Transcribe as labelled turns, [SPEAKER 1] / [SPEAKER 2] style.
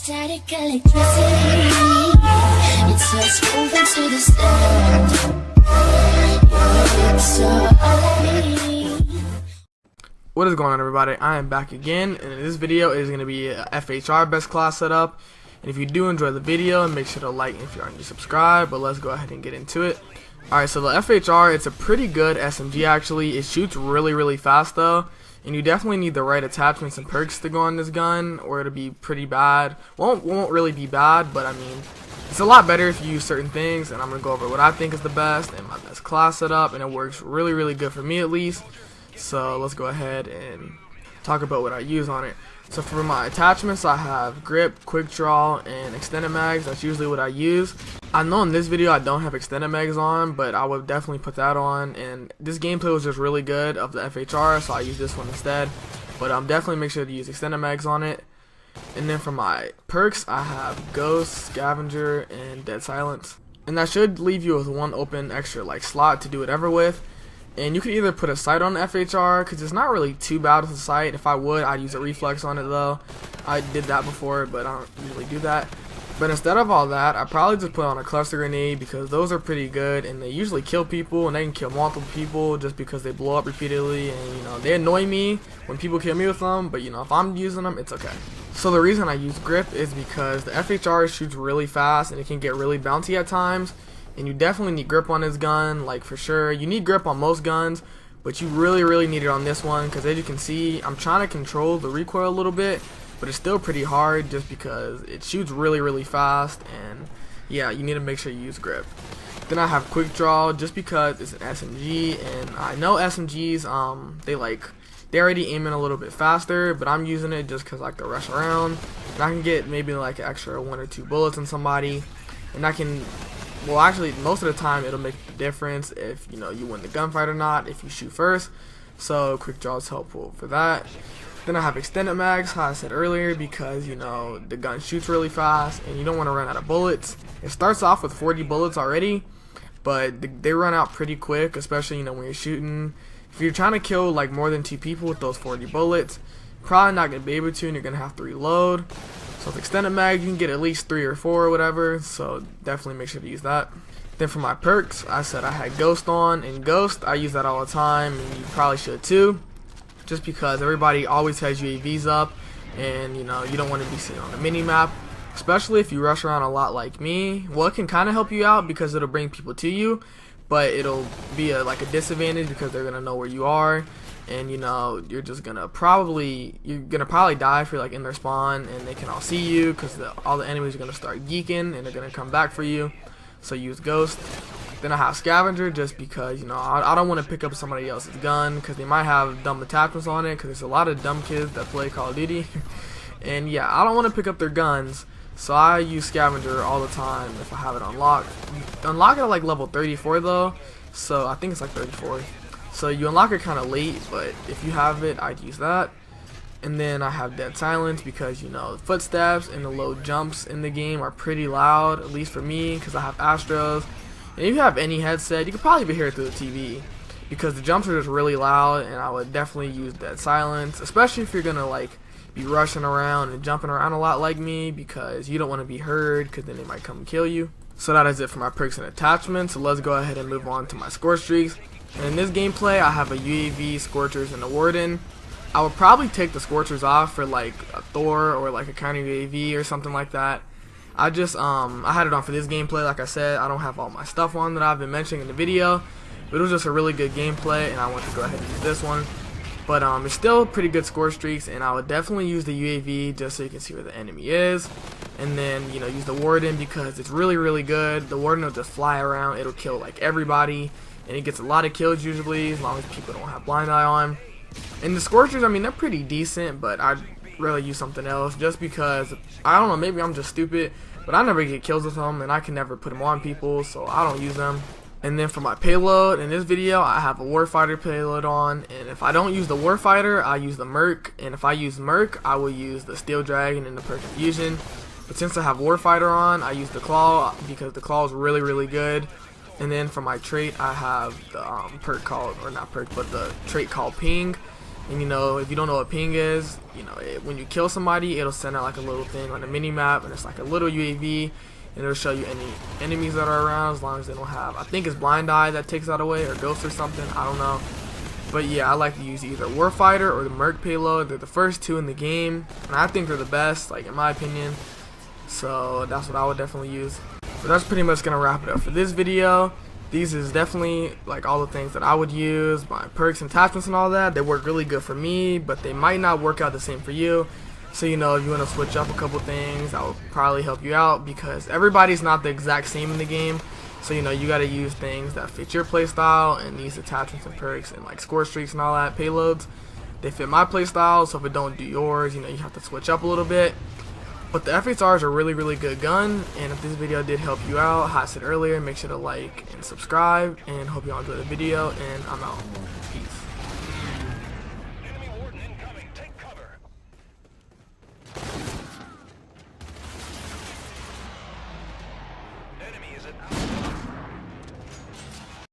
[SPEAKER 1] Static electricity, it's us moving to the sound. So
[SPEAKER 2] what is going on, everybody? I am back again, and in this video is going to be a FHR best class setup. And if you do enjoy the video, make sure to like and if you aren't subscribed. But let's go ahead and get into it. Alright, so the FHR, it's a pretty good SMG actually. It shoots really fast though, and you definitely need the right attachments and perks to go on this gun, or it'll be pretty bad. Won't really be bad, but I mean, it's a lot better if you use certain things, and I'm going to go over what I think is the best and my best class setup, and it works really good for me at least. So let's go ahead and talk about what I use on it. So for my attachments, I have grip, quick draw, and extended mags. That's usually what I use. I know in this video I don't have extended mags on, but I would definitely put that on, and this gameplay was just really good of the FHR, so I use this one instead. But definitely make sure to use extended mags on it. And then for my perks, I have Ghost, Scavenger, and Dead Silence. And that should leave you with one open extra slot to do whatever with. And you can either put a sight on the FHR, because it's not really too bad with a sight. If I would, I'd use a reflex on it though. I did that before, but I don't usually do that. But instead of all that, I probably just put on a cluster grenade, because those are pretty good and they usually kill people, and they can kill multiple people just because they blow up repeatedly, and they annoy me when people kill me with them, but if I'm using them, it's okay. So the reason I use grip is because the FHR shoots really fast and it can get really bouncy at times, and you definitely need grip on this gun, for sure. You need grip on most guns, but you really need it on this one, because as you can see, I'm trying to control the recoil a little bit, but it's still pretty hard just because it shoots really fast, and yeah, you need to make sure you use grip. Then I have quick draw just because it's an SMG, and I know SMGs, they already aim in a little bit faster, but I'm using it just because I like to rush around, and I can get maybe an extra 1 or 2 bullets on somebody, and I can, well actually most of the time it'll make the difference if you win the gunfight or not, if you shoot first. So quick draw is helpful for that. Then I have extended mags, how I said earlier, because the gun shoots really fast and you don't want to run out of bullets. It starts off with 40 bullets already, but they run out pretty quick, especially when you're shooting. If you're trying to kill more than 2 people with those 40 bullets, probably not going to be able to, and you're going to have to reload. So with extended mag, you can get at least 3 or 4 or whatever, so definitely make sure to use that. Then for my perks, I said I had Ghost on, and Ghost, I use that all the time, and you probably should too, just because everybody always has UAVs up, and you don't want to be sitting on the mini-map, especially if you rush around a lot like me. Well, it can kind of help you out because it'll bring people to you, but it'll be a disadvantage because they're gonna know where you are, and you're just gonna probably die if you're in their spawn and they can all see you, because all the enemies are gonna start geeking and they're gonna come back for you. So use Ghost. Then I have Scavenger just because I don't want to pick up somebody else's gun, because they might have dumb attachments on it, because there's a lot of dumb kids that play Call of Duty and yeah, I don't want to pick up their guns. So I use Scavenger all the time if I have it unlocked. Unlock it at level 34 though, so I think it's 34. So you unlock it kind of late, but if you have it, I'd use that. And then I have Dead Silence because the footsteps and the low jumps in the game are pretty loud, at least for me, because I have Astros. And if you have any headset, you could probably hear it through the TV, because the jumps are just really loud, and I would definitely use Dead Silence, especially if you're gonna be rushing around and jumping around a lot like me, because you don't want to be heard, because then they might come and kill you. So that is it for my perks and attachments. So let's go ahead and move on to my score streaks. And in this gameplay, I have a UAV, Scorchers, and a Warden. I would probably take the Scorchers off for a Thor or a counter UAV or something like that. I just I had it on for this gameplay. Like I said, I don't have all my stuff on that I've been mentioning in the video, but it was just a really good gameplay, and I want to go ahead and use this one. But it's still pretty good score streaks, and I would definitely use the UAV just so you can see where the enemy is. And then use the Warden because it's really good. The Warden will just fly around, it'll kill everybody, and it gets a lot of kills usually, as long as people don't have blind eye on. And the Scorchers, I mean, they're pretty decent, but I'd rather use something else just because, I don't know, maybe I'm just stupid, but I never get kills with them, and I can never put them on people, so I don't use them. And then for my payload, in this video, I have a Warfighter payload on, and if I don't use the Warfighter, I use the Merc, and if I use Merc, I will use the Steel Dragon and the Perk Infusion. But since I have Warfighter on, I use the Claw, because the Claw is really good. And then for my trait, I have the perk called, or not perk, but the trait called Ping. And you know, if you don't know what ping is, you know, when you kill somebody, it'll send out like a little thing on the mini map, and it's like a little UAV, and it'll show you any enemies that are around as long as they don't have, I think it's blind eye that takes that away, or ghost or something, I don't know. But yeah, I like to use either Warfighter or the Merc payload. They're the first two in the game, and I think they're the best, like in my opinion. So that's what I would definitely use. But that's pretty much gonna wrap it up for this video. These is definitely like all the things that I would use, my perks and attachments and all that. They work really good for me, but they might not work out the same for you. So you know, if you want to switch up a couple things, that will probably help you out, because everybody's not the exact same in the game. So you know, you got to use things that fit your playstyle, and these attachments and perks and like score streaks and all that payloads, they fit my playstyle. So if it don't do yours, you know, you have to switch up a little bit. But the FHR is a really, really good gun, and if this video did help you out, like I said earlier, make sure to like and subscribe, and hope you all enjoyed the video, and I'm out. Peace.
[SPEAKER 3] Enemy warden incoming. Take cover. Enemy is at